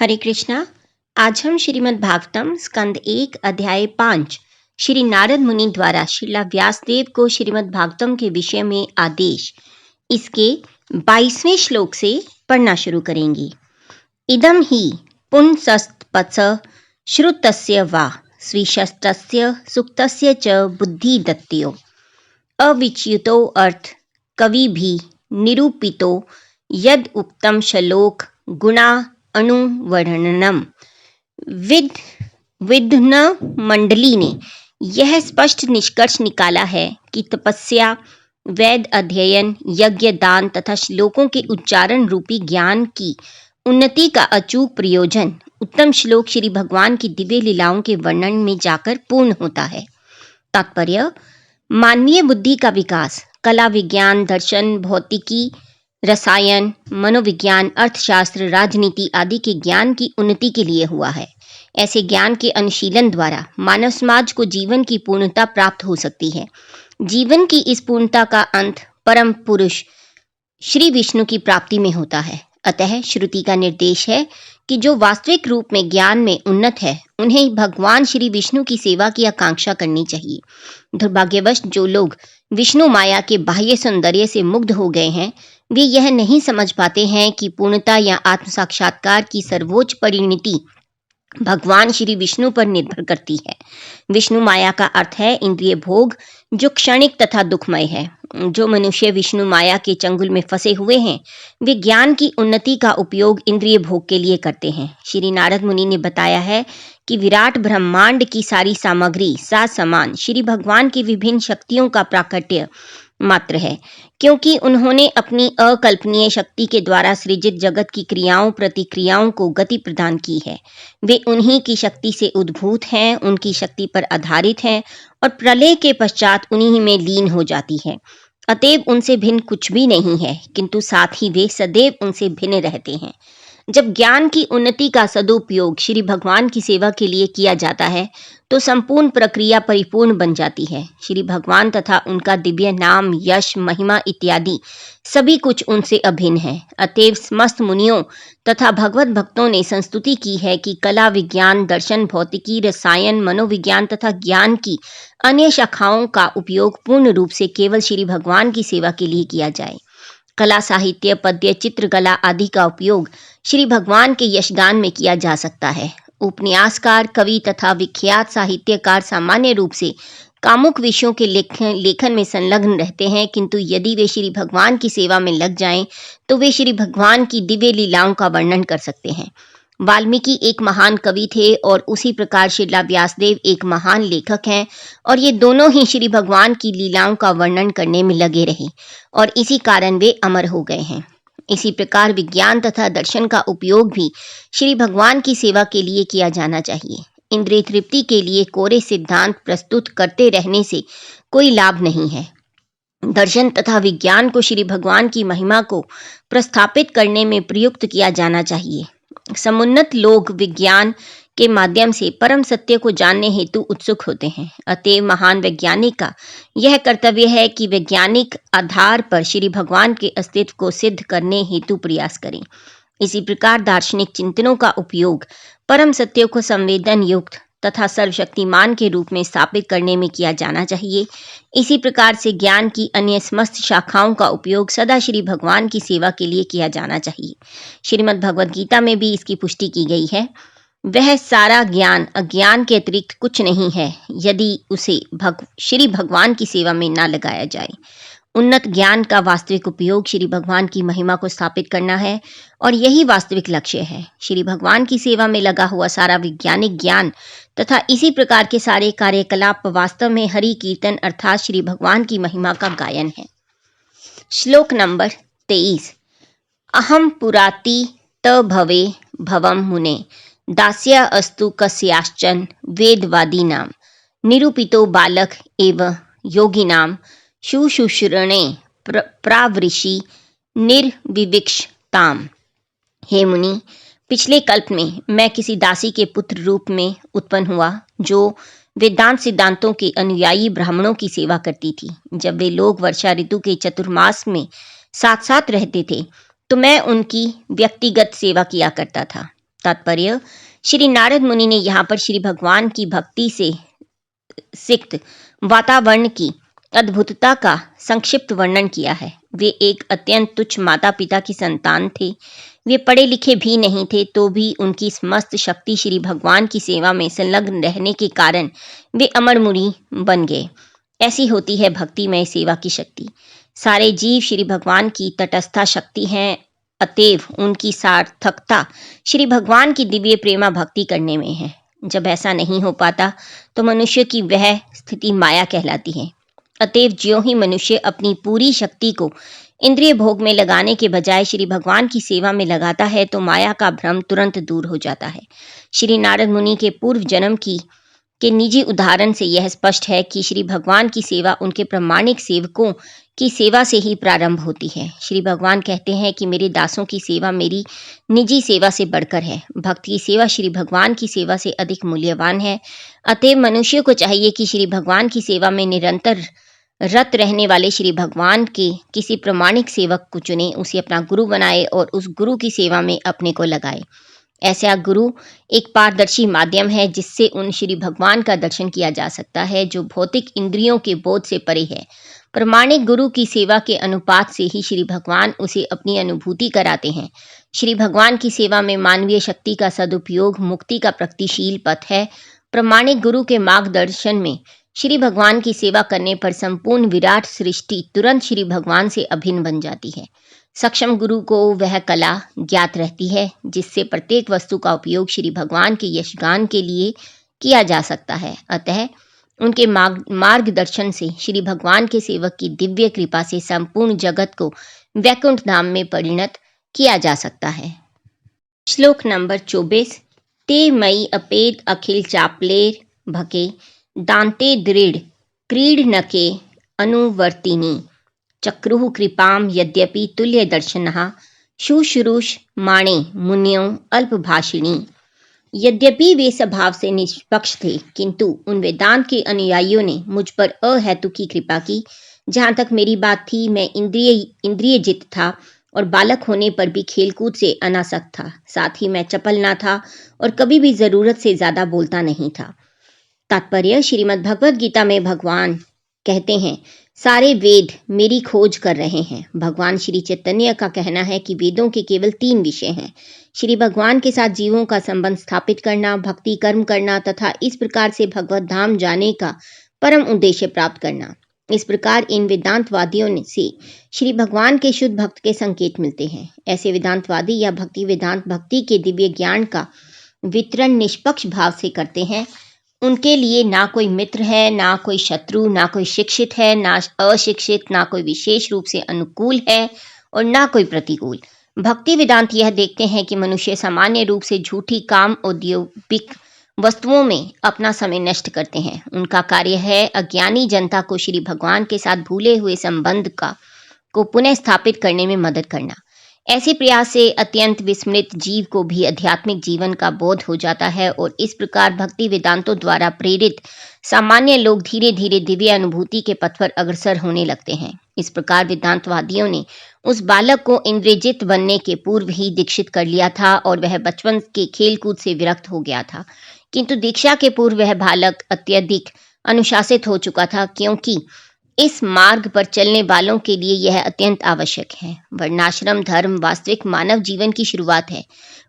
हरे कृष्णा। आज हम श्रीमद् भागवतम स्कंद 1 अध्याय 5 श्री नारद मुनि द्वारा श्रीला व्यासदेव को श्रीमद् भागवतम के विषय में आदेश, इसके 22वें श्लोक से पढ़ना शुरू करेंगे। इदम ही पुंसस्तपस श्रुतस्य वा स्विशस्तस्य सुक्तस्य च बुद्धि दत्त्यो अविच्युतो अर्थ कवि भी निरूपितो यद उक्तम श्लोक गुणा अणुवर्णनम। विद्न मंडली ने यह स्पष्ट निष्कर्ष निकाला है कि तपस्या, वेद अध्ययन, यज्ञ, दान तथा श्लोकों के उच्चारण रूपी ज्ञान की उन्नति का अचूक प्रयोजन उत्तम श्लोक श्री भगवान की दिव्य लीलाओं के वर्णन में जाकर पूर्ण होता है। तात्पर्य: मानवीय बुद्धि का विकास कला, विज्ञान, दर्शन, भौतिकी, रसायन, मनोविज्ञान, अर्थशास्त्र, राजनीति आदि के ज्ञान की उन्नति के लिए हुआ है। ऐसे ज्ञान के अनुशीलन द्वारा मानव समाज को जीवन की पूर्णता प्राप्त हो सकती है। जीवन की इस पूर्णता का अंत परम पुरुष श्री विष्णु की प्राप्ति में होता है। अतः श्रुति का निर्देश है कि जो वास्तविक रूप में ज्ञान में उन्नत है, उन्हें भगवान श्री विष्णु की सेवा की आकांक्षा करनी चाहिए। दुर्भाग्यवश जो लोग विष्णु माया के बाह्य सौंदर्य से मुग्ध हो गए हैं, वे यह नहीं समझ पाते हैं कि पूर्णता या आत्म साक्षात्कार की सर्वोच्च परिणति भगवान श्री विष्णु पर निर्भर करती है। विष्णु माया का अर्थ है इंद्रिय भोग, जो क्षणिक तथा दुखमय है। जो मनुष्य विष्णु माया के चंगुल में फंसे हुए हैं, वे ज्ञान की उन्नति का उपयोग इंद्रिय भोग के लिए करते हैं। श्री नारद मुनि ने बताया है कि विराट ब्रह्मांड की सारी सामग्री साथ समान श्री भगवान की विभिन्न शक्तियों का प्राकट्य मात्र है, क्योंकि उन्होंने अपनी अकल्पनीय शक्ति के द्वारा सृजित जगत की क्रियाओं प्रतिक्रियाओं को गति प्रदान की है। वे उन्हीं की शक्ति से उद्भूत हैं, उनकी शक्ति पर आधारित हैं और प्रलय के पश्चात उन्हीं में लीन हो जाती है। अतएव उनसे भिन्न कुछ भी नहीं है, किंतु साथ ही वे सदैव उनसे भिन्न रहते हैं। जब ज्ञान की उन्नति का सदुपयोग श्री भगवान की सेवा के लिए किया जाता है, तो संपूर्ण प्रक्रिया परिपूर्ण बन जाती है। श्री भगवान तथा उनका दिव्य नाम, यश, महिमा इत्यादि सभी कुछ उनसे अभिन्न है। अतएव समस्त मुनियों तथा भगवत भक्तों ने संस्तुति की है कि कला, विज्ञान, दर्शन, भौतिकी, रसायन, मनोविज्ञान तथा ज्ञान की अन्य शाखाओं का उपयोग पूर्ण रूप से केवल श्री भगवान की सेवा के लिए किया जाए। कला, साहित्य, पद्य, चित्रकला आदि का उपयोग श्री भगवान के यशगान में किया जा सकता है। उपन्यासकार, कवि तथा विख्यात साहित्यकार सामान्य रूप से कामुक विषयों के लेखन में संलग्न रहते हैं, किंतु यदि वे श्री भगवान की सेवा में लग जाएं, तो वे श्री भगवान की दिव्य लीलाओं का वर्णन कर सकते हैं। वाल्मीकि एक महान कवि थे और उसी प्रकार श्रीला व्यासदेव एक महान लेखक हैं, और ये दोनों ही श्री भगवान की लीलाओं का वर्णन करने में लगे रहे और इसी कारण वे अमर हो गए हैं। इसी प्रकार विज्ञान तथा दर्शन का उपयोग भी श्री भगवान की सेवा के लिए किया जाना चाहिए। इंद्रिय तृप्ति के लिए कोरे सिद्धांत प्रस्तुत करते रहने से कोई लाभ नहीं है। दर्शन तथा विज्ञान को श्री भगवान की महिमा को प्रस्थापित करने में प्रयुक्त किया जाना चाहिए। समुन्नत लोग विज्ञान के माध्यम से परम सत्य को जानने हेतु उत्सुक होते हैं। अतएव महान वैज्ञानिक का यह कर्तव्य है कि वैज्ञानिक आधार पर श्री भगवान के अस्तित्व को सिद्ध करने हेतु प्रयास करें। इसी प्रकार दार्शनिक चिंतनों का उपयोग परम सत्य को संवेदन युक्त तथा सर्वशक्तिमान के रूप में स्थापित करने में किया जाना चाहिए। इसी प्रकार से ज्ञान की अन्य समस्त शाखाओं का उपयोग सदा श्री भगवान की सेवा के लिए किया जाना चाहिए। श्रीमद् भगवद गीता में भी इसकी पुष्टि की गई है। वह सारा ज्ञान अज्ञान के अतिरिक्त कुछ नहीं है, यदि उसे श्री भगवान की सेवा में न लगाया जाए। उन्नत ज्ञान का वास्तविक उपयोग श्री भगवान की महिमा को स्थापित करना है और यही वास्तविक लक्ष्य है। श्री भगवान की सेवा में लगा हुआ सारा वैज्ञानिक ज्ञान तथा इसी प्रकार के सारे कार्यकलाप वास्तव में हरि कीर्तन अर्थात श्री भगवान की महिमा का गायन है। श्लोक नंबर 23। अहम पुराति त भवे भवम मुने दास्य अस्तु कस्याश्चन वेदवादीनां निरूपितो बालक एव योगिनां शुश्रूषणे प्रावृषि निर्विविक्षताम। हे मुनि, पिछले कल्प में मैं किसी दासी के पुत्र रूप में उत्पन्न हुआ, जो वेदांत सिद्धांतों के अनुयायी ब्राह्मणों की सेवा करती थी। जब वे लोग वर्षा ऋतु के चतुर्मास में साथ साथ रहते थे, तो मैं उनकी व्यक्तिगत सेवा किया करता था। तात्पर्य: श्री नारद मुनि ने यहाँ पर श्री भगवान की भक्ति से सिक्त वातावरण की अद्भुतता का संक्षिप्त वर्णन किया है। वे एक अत्यंत तुच्छ माता पिता की संतान थे। वे पढ़े लिखे भी नहीं थे, तो भी उनकी समस्त शक्ति श्री भगवान की सेवा में संलग्न रहने के कारण वे अमर मुनि बन गए। ऐसी होती है भक्तिमय सेवा की शक्ति। सारे जीव श्री भगवान की तटस्था शक्ति हैं, अतएव उनकी सार्थकता श्री भगवान की दिव्य प्रेमा भक्ति करने में है। जब ऐसा नहीं हो पाता तो मनुष्य की वह स्थिति माया कहलाती है। अतएव ज्यों ही मनुष्य अपनी पूरी शक्ति को इंद्रिय भोग में लगाने के बजाय श्री भगवान की सेवा में लगाता है तो माया का भ्रम तुरंत दूर हो जाता है। श्री नारद मुनि के पूर्व जन्म के निजी उदाहरण से यह स्पष्ट है कि श्री भगवान की सेवा उनके प्रामाणिक सेवकों की सेवा से ही प्रारंभ होती है। श्री भगवान कहते हैं कि मेरे दासों की सेवा मेरी निजी सेवा से बढ़कर है। भक्त की सेवा श्री भगवान की सेवा से अधिक मूल्यवान है। अतएव मनुष्य को चाहिए कि श्री भगवान की सेवा में निरंतर रत रहने वाले श्री भगवान के किसी प्रामाणिक सेवक को चुने, उसे अपना गुरु बनाए और उस गुरु की सेवा में अपने को लगाए। ऐसा गुरु एक पारदर्शी माध्यम है जिससे उन श्री भगवान का दर्शन किया जा सकता है जो भौतिक इंद्रियों के बोध से परे है। प्रामाणिक गुरु की सेवा के अनुपात से ही श्री भगवान उसे अपनी अनुभूति कराते हैं। श्री भगवान की सेवा में मानवीय शक्ति का सदुपयोग मुक्ति का प्रगतिशील पथ है। प्रामाणिक गुरु के मार्गदर्शन में श्री भगवान की सेवा करने पर संपूर्ण विराट सृष्टि तुरंत श्री भगवान से अभिन्न बन जाती है। सक्षम गुरु को वह कला ज्ञात रहती है जिससे प्रत्येक वस्तु का उपयोग श्री भगवान के यशगान के लिए किया जा सकता है। अतः उनके मार्गदर्शन से श्री भगवान के सेवक की दिव्य कृपा से संपूर्ण जगत को वैकुंठ धाम में परिणत किया जा सकता है। श्लोक नंबर 24। ते मयि अपेद अखिल चापलेर भके दांते दृढ़ क्रीडनके अनुवर्तिनी चक्रुः कृपाम यद्यपि तुल्य दर्शनः शुश्रूष माणे मुन्यों अल्पभाषिणी। यद्यपि वे स्वभाव से निष्पक्ष थे, किंतु उन वेदांत के अनुयायियों ने मुझ पर अहेतुकी कृपा की। जहाँ तक मेरी बात थी, मैं इंद्रिय जित था और बालक होने पर भी खेलकूद से अनासक्त था। साथ ही मैं चपल न था और कभी भी जरूरत से ज्यादा बोलता नहीं था। तात्पर्य: श्रीमद् भगवद गीता में भगवान कहते हैं, सारे वेद मेरी खोज कर रहे हैं। भगवान श्री चैतन्य का कहना है कि वेदों के केवल 3 विषय हैं: श्री भगवान के साथ जीवों का संबंध स्थापित करना, भक्ति कर्म करना तथा इस प्रकार से भगवत धाम जाने का परम उद्देश्य प्राप्त करना। इस प्रकार इन वेदांतवादियों से श्री भगवान के शुद्ध भक्त के संकेत मिलते हैं। ऐसे वेदांतवादी या भक्ति वेदांत भक्ति के दिव्य ज्ञान का वितरण निष्पक्ष भाव से करते हैं। उनके लिए ना कोई मित्र है, ना कोई शत्रु, ना कोई शिक्षित है, ना अशिक्षित, ना कोई विशेष रूप से अनुकूल है और ना कोई प्रतिकूल। भक्ति वेदांत यह देखते हैं कि मनुष्य सामान्य रूप से झूठी काम औद्योगिक वस्तुओं में अपना समय नष्ट करते हैं। उनका कार्य है अज्ञानी जनता को श्री भगवान के साथ भूले हुए संबंध को पुनः स्थापित करने में मदद करना। ऐसे प्रयास से अत्यंत विस्मृत जीव को भी आध्यात्मिक जीवन का बोध हो जाता है और इस प्रकार भक्ति वेदांतों द्वारा प्रेरित सामान्य लोग धीरे धीरे दिव्य अनुभूति के पथ पर अग्रसर होने लगते हैं। इस प्रकार वेदांतवादियों ने उस बालक को इंद्रजित बनने के पूर्व ही दीक्षित कर लिया था और वह बचपन के खेलकूद से विरक्त हो गया था। किंतु दीक्षा के पूर्व वह बालक अत्यधिक अनुशासित हो चुका था, क्योंकि इस मार्ग पर चलने वालों के लिए यह अत्यंत आवश्यक है। वर्णाश्रम धर्म वास्तविक मानव जीवन की शुरुआत है।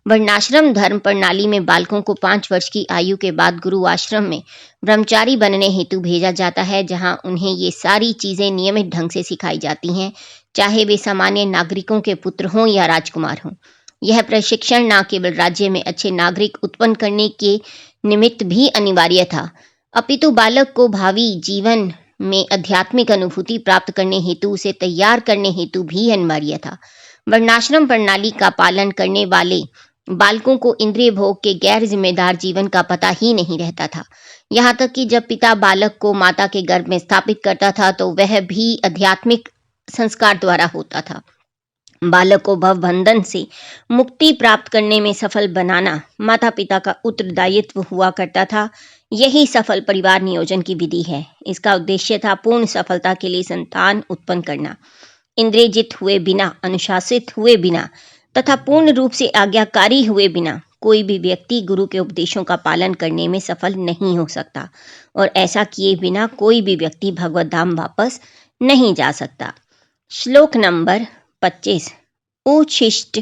वर्णाश्रम धर्म प्रणाली में बालकों को 5 वर्ष की आयु के बाद गुरु आश्रम में ब्रह्मचारी बनने हेतु भेजा जाता है, जहां उन्हें ये सारी चीजें नियमित ढंग से सिखाई जाती हैं, चाहे वे सामान्य नागरिकों के पुत्र हों या राजकुमार हों। यह प्रशिक्षण न केवल राज्य में अच्छे नागरिक उत्पन्न करने के निमित्त भी अनिवार्य था, अपितु बालक को भावी जीवन में आध्यात्मिक अनुभूति प्राप्त करने हेतु उसे तैयार करने हेतु भी अनिवार्य था। वर्णाश्रम प्रणाली का पालन करने वाले बालकों को इंद्रिय भोग के गैर जिम्मेदार जीवन का पता ही नहीं रहता था। यहाँ तक कि जब पिता बालक को माता के गर्भ में स्थापित करता था तो वह भी आध्यात्मिक संस्कार द्वारा होता था। बालक को भवबंधन से मुक्ति प्राप्त करने में सफल बनाना माता पिता का उत्तरदायित्व हुआ करता था। यही सफल परिवार नियोजन की विधि है। इसका उद्देश्य था पूर्ण सफलता के लिए संतान उत्पन्न करना। इंद्रियजित हुए बिना, अनुशासित हुए बिना तथा पूर्ण रूप से आज्ञाकारी हुए बिना कोई भी व्यक्ति गुरु के उपदेशों का पालन करने में सफल नहीं हो सकता और ऐसा किए बिना कोई भी व्यक्ति भगवत धाम वापस नहीं जा सकता। श्लोक नंबर 25। उच्छिष्ट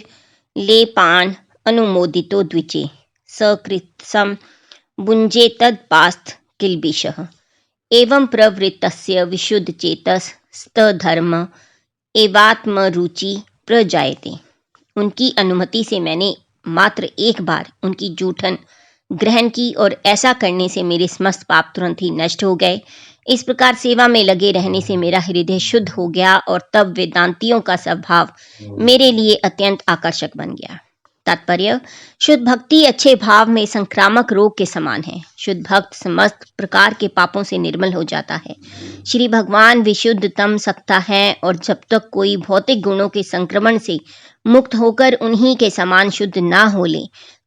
लेपान अनुमोदितो द्विचे सकृत्सम भुञ्जेतद्पास्थ किल्बिषः एवं प्रवृत्तस्य विशुद्ध चेतस स्तधर्म एवात्मरुचि प्रजायते। उनकी अनुमति से मैंने मात्र एक बार उनकी जूठन ग्रहण की और ऐसा करने से मेरे समस्त पाप तुरंत ही नष्ट हो गए। इस प्रकार सेवा में लगे रहने से मेरा हृदय शुद्ध हो गया और तब वेदांतियों का स्वभाव मेरे लिए अत्यंत आकर्षक बन गया। तात्पर्य, शुद्ध भक्ति अच्छे भाव में संक्रामक रोग के समान है। शुद्ध भक्त समस्त प्रकार के पापों से निर्मल हो जाता है। श्री भगवान विशुद्धतम सत्ता है और जब तक कोई भौतिक गुणों के संक्रमण से मुक्त होकर उन्हीं के समान शुद्ध ना हो ले,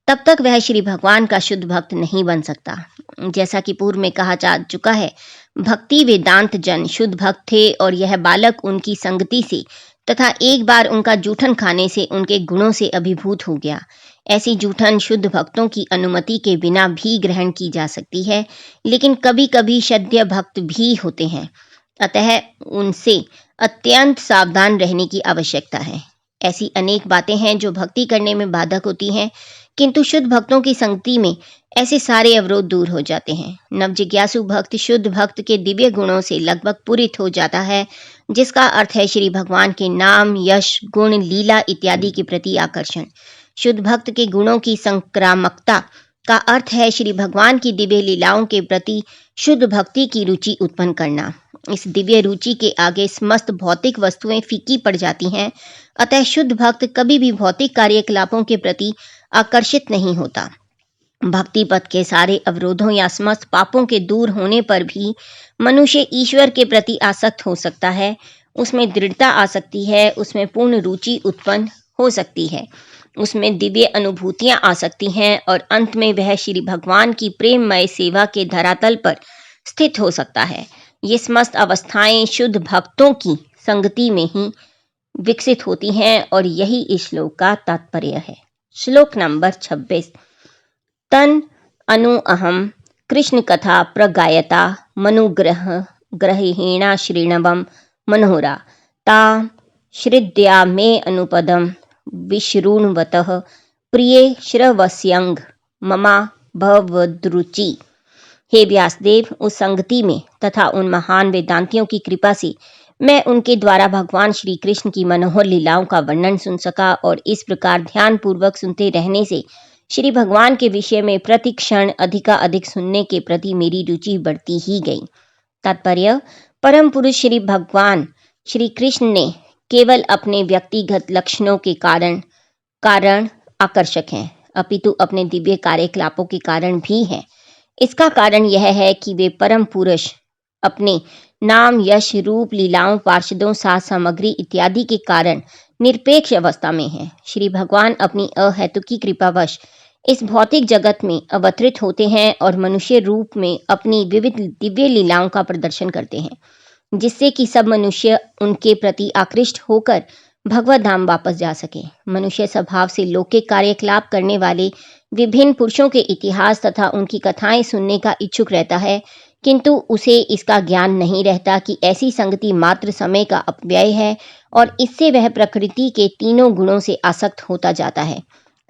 तब तक वह श्री भगवान का शुद्ध भक्त नहीं बन सकता। जैसा कि पूर्व में कहा जा चुका है, भक्ति वेदांत जन शुद्ध भक्त थे और यह बालक उनकी संगति से तथा एक बार उनका जूठन खाने से उनके गुणों से अभिभूत हो गया। ऐसी जूठन शुद्ध भक्तों की अनुमति के बिना भी ग्रहण की जा सकती है, लेकिन कभी कभी सद्य भक्त भी होते हैं, अतः उनसे अत्यंत सावधान रहने की आवश्यकता है। ऐसी अनेक बातें हैं जो भक्ति करने में बाधक होती हैं, किंतु शुद्ध भक्तों की संगति में ऐसे सारे अवरोध दूर हो जाते हैं। नवजिज्ञासु भक्त शुद्ध भक्त के दिव्य गुणों से लगभग पूरित हो जाता है, जिसका अर्थ है श्री भगवान के नाम, यश, गुण, लीला इत्यादि के प्रति आकर्षण। शुद्ध भक्त के गुणों की संक्रामकता का अर्थ है श्री भगवान की दिव्य लीलाओं के प्रति शुद्ध भक्ति की रुचि उत्पन्न करना। इस दिव्य रुचि के आगे समस्त भौतिक वस्तुएं फीकी पड़ जाती हैं, अतः शुद्ध भक्त कभी भी भौतिक कार्यकलापों के प्रति आकर्षित नहीं होता। भक्ति पथ के सारे अवरोधों या समस्त पापों के दूर होने पर भी मनुष्य ईश्वर के प्रति आसक्त हो सकता है, उसमें दृढ़ता आ सकती है, उसमें पूर्ण रुचि उत्पन्न हो सकती है, उसमें दिव्य अनुभूतियां आ सकती हैं और अंत में वह श्री भगवान की प्रेममय सेवा के धरातल पर स्थित हो सकता है। ये समस्त अवस्थाएं शुद्ध भक्तों की संगति में ही विकसित होती हैं और यही इस श्लोक का तात्पर्य है। श्लोक नंबर 26। तन अनु अहम कृष्ण कथा प्रगायता मनुग्रह ग्रहेणा श्रीणवम मनोहरा ता श्रद्धा मे अनुपदम विशृण्वतः प्रिय श्रवस्यंग ममा भवद्रुचि। हे व्यासदेव, उस संगति में तथा उन महान वेदांतियों की कृपा से मैं उनके द्वारा भगवान श्री कृष्ण की मनोहर लीलाओं का वर्णन सुन सका और इस प्रकार ध्यान पूर्वक सुनते रहने से श्री भगवान के विषय में प्रति क्षण अधिक सुनने के प्रति मेरी रुचि बढ़ती ही गई। तात्पर्य, परम पुरुष श्री भगवान श्री कृष्ण ने केवल अपने व्यक्तिगत लक्षणों के कारण आकर्षक हैं, अपितु अपने दिव्य कार्यकलापों के कारण भी हैं। इसका कारण यह है कि वे परम पुरुष अपने नाम, यश, रूप, लीलाओं, पार्षदों, साज सामग्री इत्यादि के कारण निरपेक्ष अवस्था में हैं। श्री भगवान अपनी अहेतुकी कृपावश इस भौतिक जगत में अवतरित होते हैं और मनुष्य रूप में अपनी विविध दिव्य लीलाओं का प्रदर्शन करते हैं, जिससे कि सब मनुष्य उनके प्रति आकृष्ट होकर भगवत धाम वापस जा सके। मनुष्य स्वभाव से लौकिक कार्यकलाप करने वाले विभिन्न पुरुषों के इतिहास तथा उनकी कथाएं सुनने का इच्छुक रहता है, किंतु उसे इसका ज्ञान नहीं रहता कि ऐसी संगति मात्र समय का अपव्यय है और इससे वह प्रकृति के तीनों गुणों से आसक्त होता जाता है।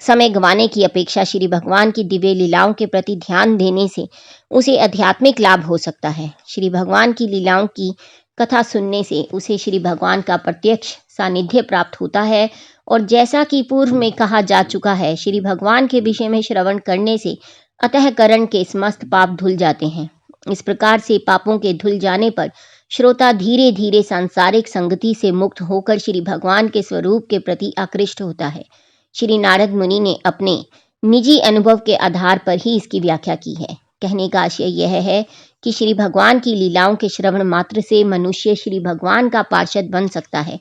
समय गंवाने की अपेक्षा श्री भगवान की दिव्य लीलाओं के प्रति ध्यान देने से उसे आध्यात्मिक लाभ हो सकता है। श्री भगवान की लीलाओं की कथा सुनने से उसे श्री भगवान का प्रत्यक्ष सानिध्य प्राप्त होता है और जैसा कि पूर्व में कहा जा चुका है, श्री भगवान के विषय में श्रवण करने से अंतःकरण के समस्त पाप धुल जाते हैं। इस प्रकार से पापों के धुल जाने पर श्रोता धीरे धीरे सांसारिक संगति से मुक्त होकर श्री भगवान के स्वरूप के प्रति आकृष्ट होता है। श्री नारद मुनि ने अपने निजी अनुभव के आधार पर ही इसकी व्याख्या की है। कहने का आशय यह है कि श्री भगवान की लीलाओं के श्रवण मात्र से मनुष्य श्री भगवान का पार्षद बन सकता है।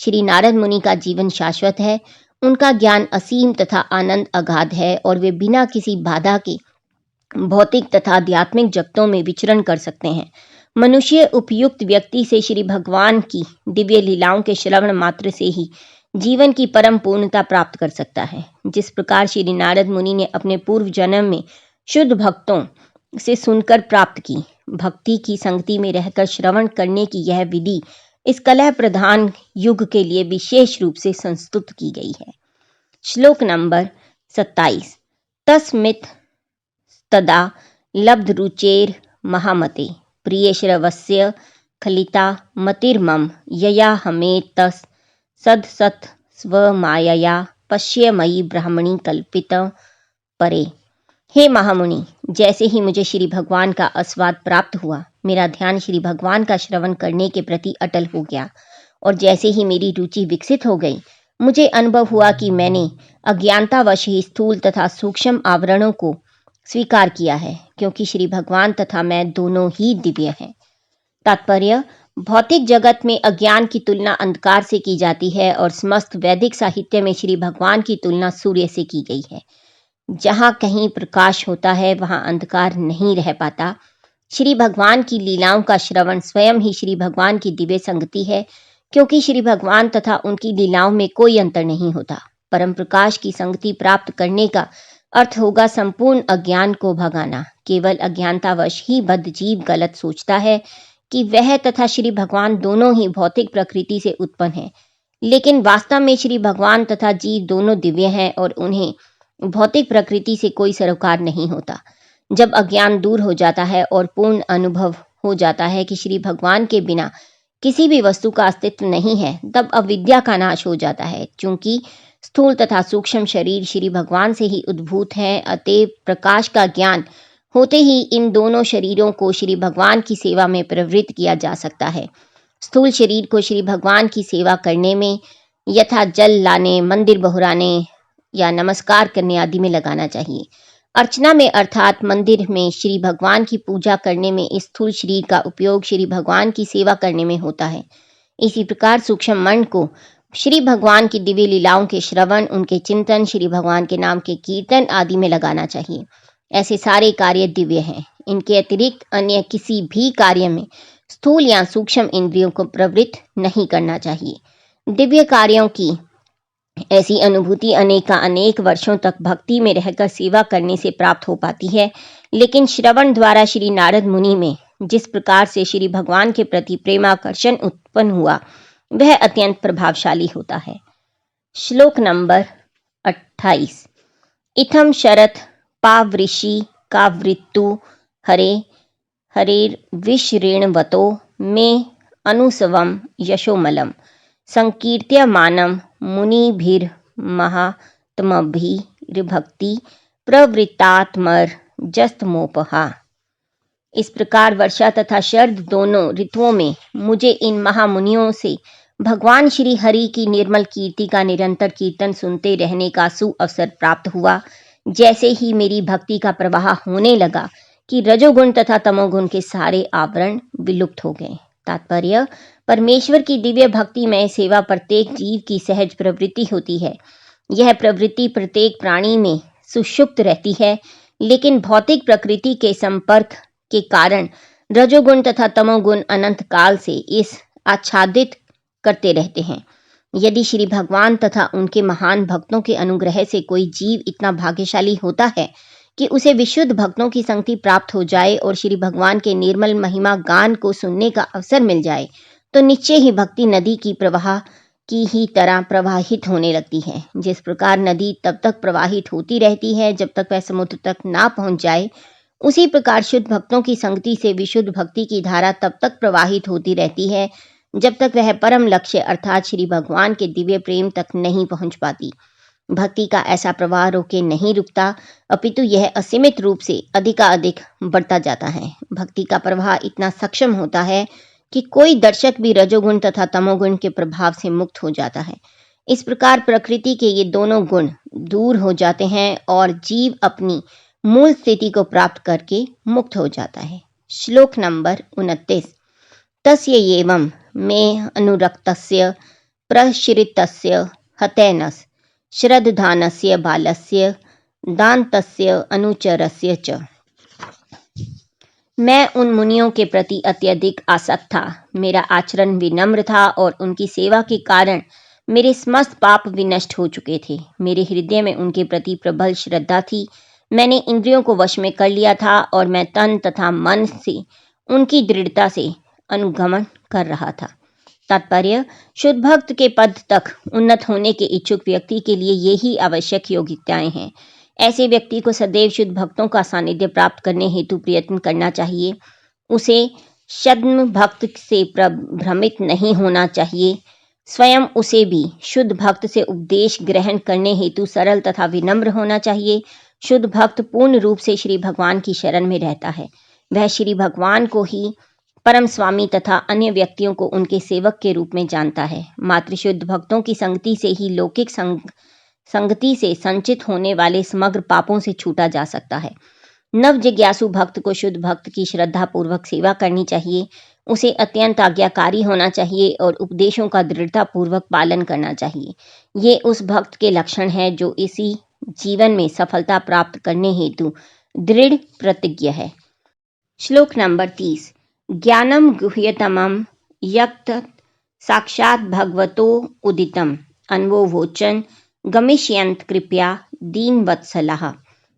श्री नारद मुनि का जीवन शाश्वत है, उनका ज्ञान असीम तथा आनंद अगाध है और वे बिना किसी बाधा के भौतिक तथा आध्यात्मिक जगतों में विचरण कर सकते हैं। मनुष्य उपयुक्त व्यक्ति से श्री भगवान की दिव्य लीलाओं के श्रवण मात्र से ही जीवन की परम पूर्णता प्राप्त कर सकता है। जिस प्रकार श्री नारद मुनि ने अपने पूर्व जन्म में शुद्ध भक्तों से सुनकर प्राप्त की, भक्ति की संगति में रहकर श्रवण करने की यह विधि इस कलह प्रधान युग के लिए विशेष रूप से संस्तुत की गई है। श्लोक नंबर 27। तस्मित् तदा लब्ध रुचेर महामते प्रिय श्रवस्य खलिता मतिर्मम यया हमें तस सद सत स्वमायया पश्य मयि ब्राह्मणी कल्पित परे। हे महामुनि, जैसे ही मुझे श्री भगवान का आस्वाद प्राप्त हुआ, मेरा ध्यान श्री भगवान का श्रवण करने के प्रति अटल हो गया और जैसे ही मेरी रुचि विकसित हो गई, मुझे अनुभव हुआ कि मैंने अज्ञानतावश ही स्थूल तथा सूक्ष्म आवरणों को स्वीकार किया है, क्योंकि श्री भगवान तथा मैं दोनों ही दिव्य हैं। तात्पर्य: भौतिक जगत में अज्ञान की तुलना अंधकार से की जाती है और समस्त वैदिक साहित्य में श्री भगवान की तुलना सूर्य से की गई है। जहाँ कहीं प्रकाश होता है वहाँ अंधकार नहीं रह पाता। श्री भगवान की लीलाओं का श्रवण स्वयं ही श्री भगवान की दिव्य संगति है, क्योंकि श्री भगवान तथा उनकी लीलाओं में कोई अंतर नहीं होता। परम प्रकाश की संगति प्राप्त करने का अर्थ होगा संपूर्ण अज्ञान को भगाना। केवल अज्ञानतावश ही बद्ध जीव गलत सोचता है कि वह तथा श्री भगवान दोनों ही भौतिक प्रकृति से उत्पन्न हैं, लेकिन वास्तव में श्री भगवान तथा जीव दोनों दिव्य हैं और उन्हें भौतिक प्रकृति से कोई सरोकार नहीं होता। जब अज्ञान दूर हो जाता है और पूर्ण अनुभव हो जाता है कि श्री भगवान के बिना किसी भी वस्तु का अस्तित्व नहीं है, तब अविद्या का नाश हो जाता है। चूंकि स्थूल तथा सूक्ष्म शरीर श्री भगवान से ही उद्भूत हैं, अतएव प्रकाश का ज्ञान होते ही इन दोनों शरीरों को श्री भगवान की सेवा में प्रवृत्त किया जा सकता है। स्थूल शरीर को श्री भगवान की सेवा करने में यथा जल लाने, मंदिर बहुराने या नमस्कार करने आदि में लगाना चाहिए। अर्चना में अर्थात मंदिर में श्री भगवान की पूजा करने में इस स्थूल शरीर का उपयोग श्री भगवान की सेवा करने में होता है। इसी प्रकार सूक्ष्म मन को श्री भगवान की दिव्य लीलाओं के श्रवण, उनके चिंतन, श्री भगवान के नाम के कीर्तन आदि में लगाना चाहिए। ऐसे सारे कार्य दिव्य हैं। इनके अतिरिक्त अन्य किसी भी कार्य में स्थूल या सूक्ष्म इंद्रियों को प्रवृत्त नहीं करना चाहिए। दिव्य कार्यों की ऐसी अनुभूति अनेक वर्षों तक भक्ति में रहकर सेवा करने से प्राप्त हो पाती है, लेकिन श्रवण द्वारा श्री नारद मुनि में जिस प्रकार से श्री भगवान के प्रति प्रेमाकर्षण उत्पन्न हुआ, वह अत्यंत प्रभावशाली होता है। श्लोक नंबर 28। इथम शरत पावृषि कावृत्तु हरे हरेर्विश्रेणवतो मे अनुसवम यशोमलम संकीर्त्यमानं मुनिभिर्महात्मभिर्भक्ति प्रवृत्तात्मर्जस्तमोपहा। इस प्रकार वर्षा तथा शरद दोनों ऋतुओं में मुझे इन महामुनियों से भगवान श्री हरि की निर्मल कीर्ति का निरंतर कीर्तन सुनते रहने का सुअवसर प्राप्त हुआ। जैसे ही मेरी भक्ति का प्रवाह होने लगा कि रजोगुण तथा तमोगुण के सारे आवरण विलुप्त हो गए। तात्पर्य: परमेश्वर की दिव्य भक्ति में सेवा प्रत्येक जीव की सहज प्रवृत्ति होती है। यह प्रवृत्ति प्रत्येक प्राणी में सुषुप्त रहती है, लेकिन भौतिक प्रकृति के संपर्क के कारण रजोगुण तथा तमोगुण अनंत काल से इस आच्छादित करते रहते हैं। यदि श्री भगवान तथा उनके महान भक्तों के अनुग्रह से कोई जीव इतना भाग्यशाली होता है कि उसे विशुद्ध भक्तों की संगति प्राप्त हो जाए और श्री भगवान के निर्मल महिमा गान को सुनने का अवसर मिल जाए, तो निश्चय ही भक्ति नदी की प्रवाह की ही तरह प्रवाहित होने लगती है। जिस प्रकार नदी तब तक प्रवाहित होती रहती है जब तक वह समुद्र तक ना पहुंच जाए, उसी प्रकार शुद्ध भक्तों की संगति से विशुद्ध भक्ति की धारा तब तक प्रवाहित होती रहती है जब तक वह परम लक्ष्य अर्थात श्री भगवान के दिव्य प्रेम तक नहीं पहुंच पाती। भक्ति का ऐसा प्रवाह रोके नहीं रुकता, अपितु यह असीमित रूप से अधिकाधिक बढ़ता जाता है। भक्ति का प्रवाह इतना सक्षम होता है कि कोई दर्शक भी रजोगुण तथा तमोगुण के प्रभाव से मुक्त हो जाता है। इस प्रकार प्रकृति के ये दोनों गुण दूर हो जाते हैं और जीव अपनी मूल स्थिति को प्राप्त करके मुक्त हो जाता है। श्लोक नंबर 29। तस्य एवं मे अनुरक्तस्य प्रश्रितस्य हतैनस श्रद्धानस्य बालस्य दान्तस्य अनुचरस्य च। मैं उन मुनियों के प्रति अत्यधिक आसक्त था। मेरा आचरण विनम्र था और उनकी सेवा के कारण मेरे समस्त पाप विनष्ट हो चुके थे। मेरे हृदय में उनके प्रति प्रबल श्रद्धा थी। मैंने इंद्रियों को वश में कर लिया था और मैं तन तथा मन से उनकी दृढ़ता से अनुगमन कर रहा था। तात्पर्य: शुद्ध भक्त के पद तक उन्नत होने के इच्छुक व्यक्ति के लिए यही आवश्यक योग्यताएं हैं। ऐसे व्यक्ति को सदैव शुद्ध भक्तों का सानिध्य प्राप्त करने हेतु प्रयत्न करना चाहिए। उसे छद्म भक्त से भ्रमित नहीं होना चाहिए। स्वयं उसे भी शुद्ध भक्त से उपदेश ग्रहण करने हेतु सरल तथा विनम्र होना चाहिए। शुद्ध भक्त पूर्ण रूप से श्री भगवान की शरण में रहता है। वह श्री भगवान को ही परम स्वामी तथा अन्य व्यक्तियों को उनके सेवक के रूप में जानता है। मात्र शुद्ध भक्तों की संगति से ही लौकिक संगति से संचित होने वाले समग्र पापों से छूटा जा सकता है। नव जिज्ञासु भक्त को शुद्ध भक्त की श्रद्धा पूर्वक सेवा करनी चाहिए। उसे अत्यंत आज्ञाकारी होना चाहिए और उपदेशों का दृढ़ता पूर्वक पालन करना चाहिए। ये उस भक्त के लक्षण हैं जो इसी जीवन में सफलता प्राप्त करने हेतु दृढ़ प्रतिज्ञ है। श्लोक नंबर 30। ज्ञानम गुह्यतमं यत् साक्षात् भगवतो उदितम् अन्वोवोचन गमिष्यन्त कृपया दीनवत्सलाः।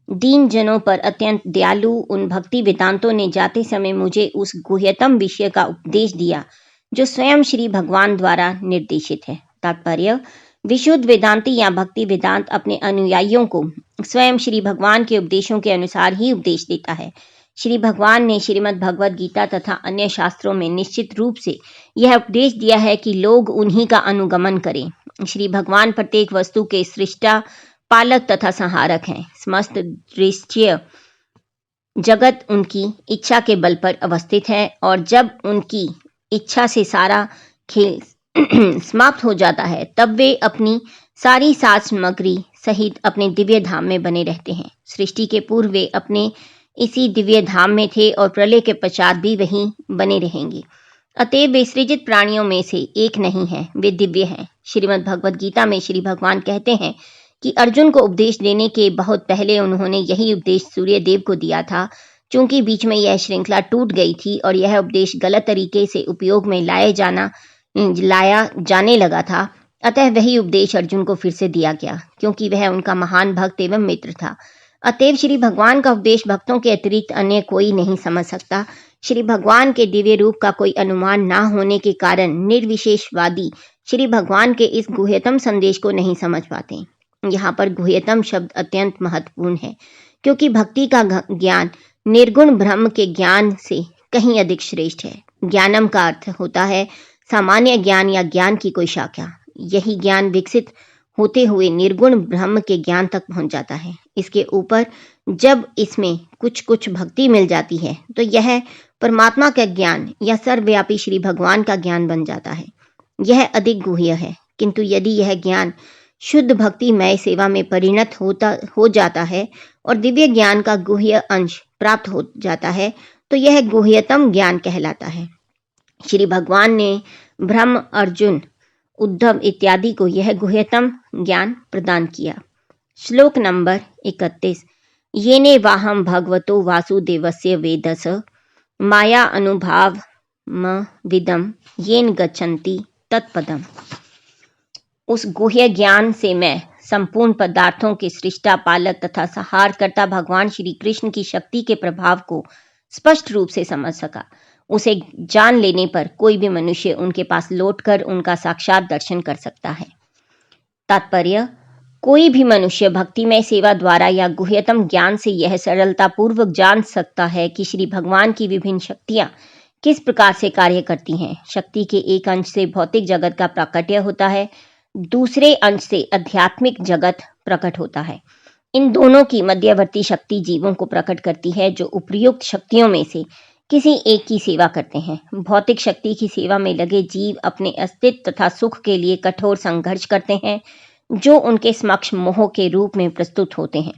दीन जनों पर अत्यंत दयालु उन भक्ति वेदांतों ने जाते समय मुझे उस गुह्यतम विषय का उपदेश दिया जो स्वयं श्री भगवान द्वारा निर्देशित है। तात्पर्य: विशुद्ध वेदांती या भक्ति वेदांत अपने अनुयायियों को स्वयं श्री भगवान के उपदेशों के अनुसार ही उपदेश देता है। श्री भगवान ने श्रीमद् भगवद गीता तथा अन्य शास्त्रों में निश्चित रूप से यह उपदेश दिया है कि लोग उन्हीं का अनुगमन करें। श्री भगवान प्रत्येक वस्तु के सृष्टा, पालक तथा संहारक हैं। समस्त दृश्य जगत उनकी इच्छा के बल पर अवस्थित है और जब उनकी इच्छा से सारा खेल समाप्त हो जाता है तब वे अपनी सारी साज सामग्री सहित अपने दिव्य धाम में बने रहते हैं। सृष्टि के पूर्व वे अपने इसी दिव्य धाम में थे और प्रलय के पश्चात भी वहीं बने रहेंगे। अतएव वे सृजित प्राणियों में से एक नहीं है, वे दिव्य हैं। श्रीमद् भगवद गीता में श्री भगवान कहते हैं कि अर्जुन को उपदेश देने के बहुत पहले उन्होंने यही उपदेश सूर्यदेव को दिया था। चूंकि बीच में यह श्रृंखला टूट गई थी और यह उपदेश गलत तरीके से उपयोग में लाया जाने लगा था, अतः वही उपदेश अर्जुन को फिर से दिया गया, क्योंकि वह उनका महान भक्त एवं मित्र था। अतएव श्री भगवान का उपदेश भक्तों के अतिरिक्त अन्य कोई नहीं समझ सकता। श्री भगवान के दिव्य रूप का कोई अनुमान ना होने के कारण निर्विशेषवादी श्री भगवान के इस गुह्यतम संदेश को नहीं समझ पाते। यहाँ पर गुह्यतम शब्द अत्यंत महत्वपूर्ण है, क्योंकि भक्ति का ज्ञान निर्गुण ब्रह्म के ज्ञान से कहीं अधिक श्रेष्ठ है। ज्ञानम का अर्थ होता है सामान्य ज्ञान या ज्ञान की कोई शाखा। यही ज्ञान विकसित होते हुए निर्गुण ब्रह्म के ज्ञान तक पहुंच जाता है। इसके ऊपर जब इसमें कुछ कुछ भक्ति मिल जाती है तो यह परमात्मा का ज्ञान या सर्वव्यापी श्री भगवान का ज्ञान बन जाता है। यह अधिक गुह्य है, किंतु यदि यह ज्ञान शुद्ध भक्तिमय सेवा में परिणत हो जाता है और दिव्य ज्ञान का गुह्य अंश प्राप्त हो जाता है तो यह गुह्यतम ज्ञान कहलाता है। श्री भगवान ने ब्रह्म, अर्जुन, उद्धव इत्यादि को यह गुह्यतम ज्ञान प्रदान किया। श्लोक नंबर 31। येने वाहम भगवतो वासुदेवस्य वेदस माया अनुभाव विदम येन गच्छन्ति तत्पदम। उस गुह्य ज्ञान से मैं संपूर्ण पदार्थों के सृष्टा, पालक तथा संहारकर्ता भगवान श्री कृष्ण की शक्ति के प्रभाव को स्पष्ट रूप से समझ सका। उसे जान लेने पर कोई भी मनुष्य उनके पास लौटकर उनका साक्षात दर्शन कर सकता है। तात्पर्य: कोई भी मनुष्य भक्तिमय सेवा द्वारा या गुह्यतम ज्ञान से यह सरलता पूर्वक जान सकता है कि श्री भगवान की विभिन्न शक्तियां किस प्रकार से कार्य करती हैं। शक्ति के एक अंश से भौतिक जगत का प्राकट्य होता है, दूसरे अंश से आध्यात्मिक जगत प्रकट होता है। इन दोनों की मध्यवर्ती शक्ति जीवों को प्रकट करती है जो उपर्युक्त शक्तियों में से किसी एक की सेवा करते हैं। भौतिक शक्ति की सेवा में लगे जीव अपने अस्तित्व तथा सुख के लिए कठोर संघर्ष करते हैं, जो उनके समक्ष मोह के रूप में प्रस्तुत होते हैं।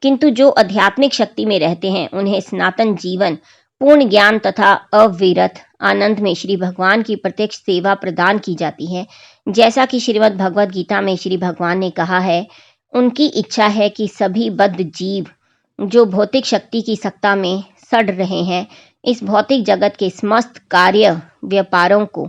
किंतु जो आध्यात्मिक शक्ति में रहते हैं उन्हें सनातन जीवन, पूर्ण ज्ञान तथा अविरत आनंद में श्री भगवान की प्रत्यक्ष सेवा प्रदान की जाती है। जैसा कि श्रीमद् भगवद गीता में श्री भगवान ने कहा है, उनकी इच्छा है कि सभी बद्ध जीव जो भौतिक शक्ति की सत्ता में सड़ रहे हैं, इस भौतिक जगत के समस्त कार्य व्यापारों को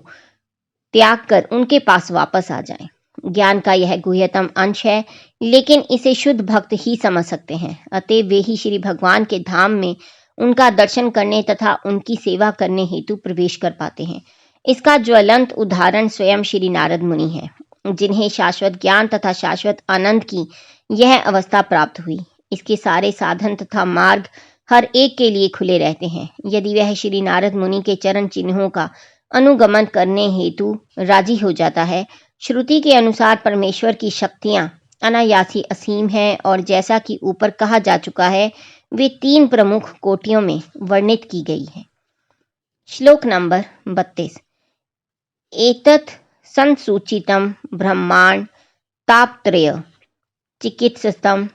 त्याग कर उनके पास वापस आ जाएं। ज्ञान का यह गुह्यतम अंश है, लेकिन इसे शुद्ध भक्त ही समझ सकते हैं। अतएव वे ही श्री भगवान के धाम में उनका दर्शन करने तथा उनकी सेवा करने हेतु प्रवेश कर पाते हैं। इसका ज्वलंत उदाहरण स्वयं श्री नारद मुनि है, जिन्हें शाश्वत ज्ञान तथा शाश्वत आनंद की यह अवस्था प्राप्त हुई। इसके सारे साधन तथा मार्ग हर एक के लिए खुले रहते हैं, यदि वह श्री नारद मुनि के चरण चिन्हों का अनुगमन करने हेतु राजी हो जाता है। श्रुति के अनुसार परमेश्वर की शक्तियां अनायासी असीम हैं और जैसा कि ऊपर कहा जा चुका है, वे 3 प्रमुख कोटियों में वर्णित की गई है। श्लोक नंबर 32। एतत् संसूचितं ब्रह्मांड तापत्रय चिकित्सतम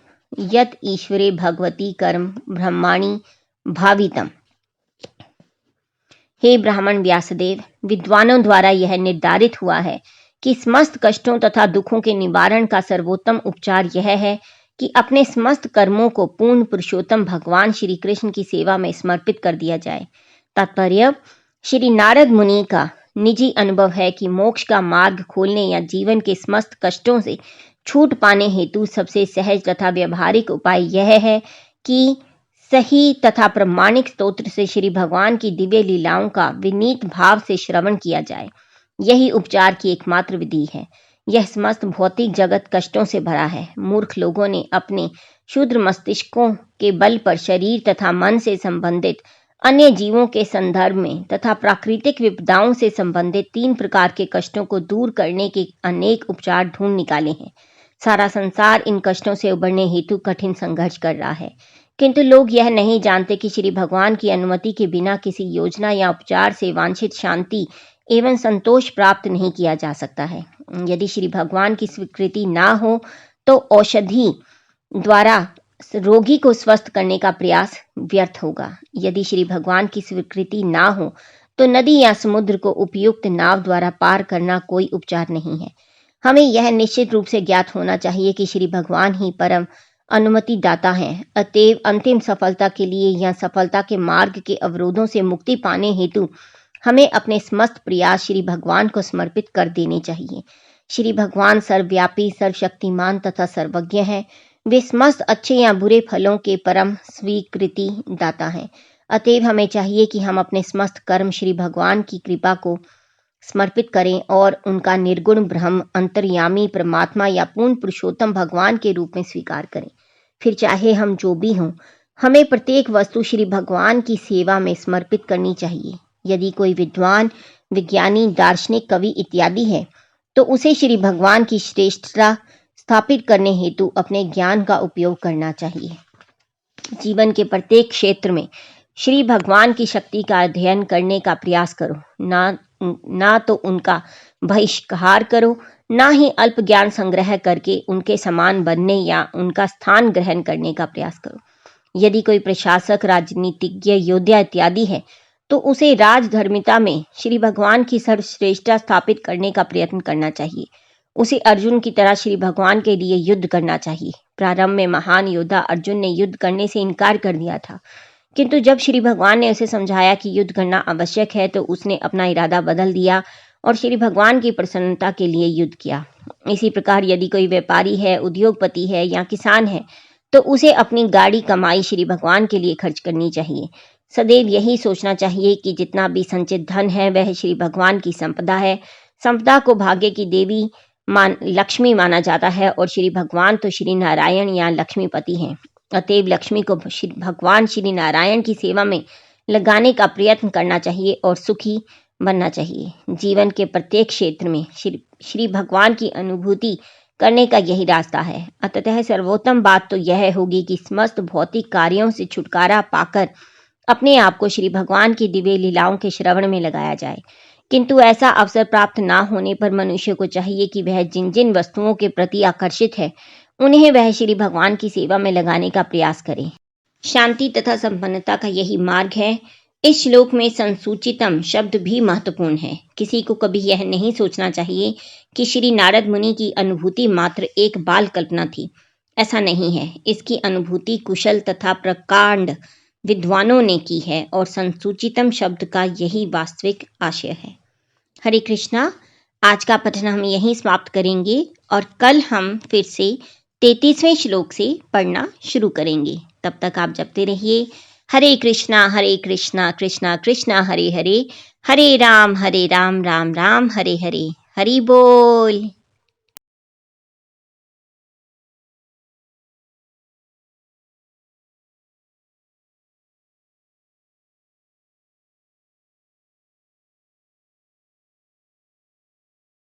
यत् ईश्वरे भगवती कर्म ब्रह्माणि भावितम। हे ब्राह्मण व्यासदेव, विद्वानों द्वारा यह निर्धारित हुआ है कि समस्त कष्टों तथा दुखों के निवारण का सर्वोत्तम उपचार यह है कि अपने समस्त कर्मों को पूर्ण पुरुषोत्तम भगवान श्री कृष्ण की सेवा में समर्पित कर दिया जाए। तात्पर्य: श्री नारद मुनि का निजी अनुभव है कि मोक्ष का मार्ग खोलने या जीवन के समस्त कष्टों से छूट पाने हेतु सबसे सहज तथा व्यवहारिक उपाय यह है कि सही तथा प्रमाणिक स्तोत्र से श्री भगवान की दिव्य लीलाओं का विनीत भाव से श्रवण किया जाए। यही उपचार की एकमात्र विधि है। यह समस्त भौतिक जगत कष्टों से भरा है। मूर्ख लोगों ने अपने क्षुद्र मस्तिष्कों के बल पर शरीर तथा मन से संबंधित अन्य जीवों के संदर्भ में तथा प्राकृतिक विपदाओं से संबंधित 3 प्रकार के कष्टों को दूर करने के अनेक उपचार ढूंढ निकाले हैं। सारा संसार इन कष्टों से उबरने हेतु कठिन संघर्ष कर रहा है, किंतु लोग यह नहीं जानते कि श्री भगवान की अनुमति के बिना किसी योजना या उपचार से वांछित शांति एवं संतोष प्राप्त नहीं किया जा सकता है। यदि श्री भगवान की स्वीकृति ना हो तो औषधि द्वारा रोगी को स्वस्थ करने का प्रयास व्यर्थ होगा। यदि श्री भगवान की स्वीकृति ना हो तो नदी या समुद्र को उपयुक्त नाव द्वारा पार करना कोई उपचार नहीं है। हमें यह निश्चित रूप से ज्ञात होना चाहिए कि श्री भगवान ही परम अनुमति दाता हैं। अतएव अंतिम सफलता के लिए या सफलता के मार्ग के अवरोधों से मुक्ति पाने हेतु हमें अपने समस्त प्रयास श्री भगवान को समर्पित कर देने चाहिए। श्री भगवान सर्वव्यापी, सर्वशक्तिमान तथा सर्वज्ञ हैं। वे समस्त अच्छे या बुरे फलों के परम स्वीकृति दाता हैं। अतएव हमें चाहिए कि हम अपने समस्त कर्म श्री भगवान की कृपा को समर्पित करें और उनका निर्गुण ब्रह्म, अंतर्यामी परमात्मा या पूर्ण पुरुषोत्तम भगवान के रूप में स्वीकार करें। फिर चाहे हम जो भी हों, हमें प्रत्येक वस्तु श्री भगवान की सेवा में समर्पित करनी चाहिए। यदि कोई विद्वान, विज्ञानी, दार्शनिक, कवि इत्यादि है तो उसे श्री भगवान की श्रेष्ठता स्थापित करने हेतु अपने ज्ञान का उपयोग करना चाहिए। जीवन के प्रत्येक क्षेत्र में श्री भगवान की शक्ति का अध्ययन करने का प्रयास करो। ना तो उनका बहिष्कार करो, ना ही अल्प ज्ञान संग्रह करके उनके समान बनने या उनका स्थान ग्रहण करने का प्रयास करो। यदि कोई प्रशासक, राजनीतिज्ञ, योद्धा इत्यादि है तो उसे राजधर्मिता में श्री भगवान की सर्वश्रेष्ठता स्थापित करने का प्रयत्न करना चाहिए। उसे अर्जुन की तरह श्री भगवान के लिए युद्ध करना चाहिए। प्रारंभ में महान योद्धा अर्जुन ने युद्ध करने से इनकार कर दिया था, किंतु जब श्री भगवान ने उसे समझाया कि युद्ध करना आवश्यक है तो उसने अपना इरादा बदल दिया और श्री भगवान की प्रसन्नता के लिए युद्ध किया। इसी प्रकार यदि कोई व्यापारी है, उद्योगपति है या किसान है तो उसे अपनी गाड़ी कमाई श्री भगवान के लिए खर्च करनी चाहिए। सदैव यही सोचना चाहिए कि जितना भी संचित धन है वह श्री भगवान की संपदा है। संपदा को भाग्य की देवी लक्ष्मी माना जाता है और श्री भगवान तो श्री नारायण या लक्ष्मीपति हैं। अतएव लक्ष्मी को भगवान श्री नारायण की सेवा में लगाने का प्रयत्न करना चाहिए और सुखी बनना चाहिए। जीवन के प्रत्येक क्षेत्र में श्री भगवान की अनुभूति करने का यही रास्ता है। अतः सर्वोत्तम बात तो यह होगी कि समस्त भौतिक कार्यों से छुटकारा पाकर अपने आप को श्री भगवान की दिव्य लीलाओं के श्रवण में लगाया जाए। किंतु ऐसा अवसर प्राप्त ना होने पर मनुष्य को चाहिए कि वह जिन जिन वस्तुओं के प्रति आकर्षित है उन्हें वह श्री भगवान की सेवा में लगाने का प्रयास करे। शांति तथा संपन्नता का यही मार्ग है। इस श्लोक में संसूचितम शब्द भी महत्वपूर्ण है। किसी को कभी यह नहीं सोचना चाहिए कि श्री नारद मुनि की अनुभूति मात्र एक बाल कल्पना थी। ऐसा नहीं है। इसकी अनुभूति कुशल तथा प्रकांड विद्वानों ने की है और संसूचितम शब्द का यही वास्तविक आशय है। हरे कृष्णा। आज का पठन हम यहीं समाप्त करेंगे और कल हम फिर से 33वें श्लोक से पढ़ना शुरू करेंगे। तब तक आप जपते रहिए हरे कृष्णा कृष्णा कृष्णा हरे हरे, हरे राम राम राम हरे हरे। हरि बोल।